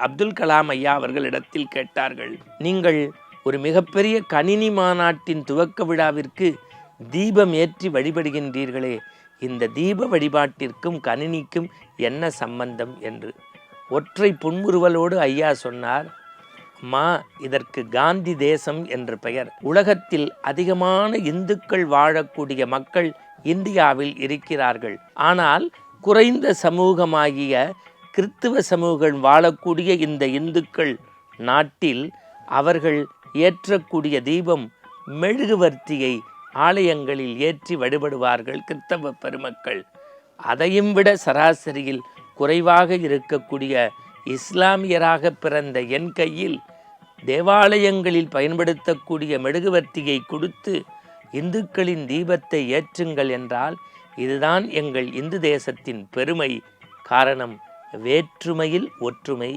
அப்துல் கலாம் ஐயா அவர்களிடத்தில் கேட்டார்கள். நீங்கள் ஒரு மிகப்பெரிய கணினி மாநாட்டின் துவக்க விழாவிற்கு தீபம் ஏற்றி வழிபடுகின்றீர்களே, இந்த தீப வழிபாட்டிற்கும் கணினிக்கும் என்ன சம்பந்தம் என்று. ஒற்றை புன்முறுவலோடு ஐயா சொன்னார், அம்மா, இதற்கு காந்தி தேசம் என்று பெயர். உலகத்தில் அதிகமான இந்துக்கள் வாழக்கூடிய மக்கள் இந்தியாவில் இருக்கிறார்கள். ஆனால் குறைந்த சமூகமாகிய கிறித்துவ சமூகம் வாழக்கூடிய இந்த இந்துக்கள் நாட்டில் அவர்கள் ஏற்றக்கூடிய தீபம் மெழுகுவர்த்தியை ஆலயங்களில் ஏற்றி வழிபடுவார்கள் கிறித்தவ பெருமக்கள். அதையும் விட சராசரியில் குறைவாக இருக்கக்கூடிய இஸ்லாமியராக பிறந்த என் கையில் தேவாலயங்களில் பயன்படுத்தக்கூடிய மெழுகுவர்த்தியை கொடுத்து இந்துக்களின் தீபத்தை ஏற்றுங்கள் என்றால் இதுதான் எங்கள் இந்து தேசத்தின் பெருமை. காரணம், வேற்றுமையில் ஒற்றுமை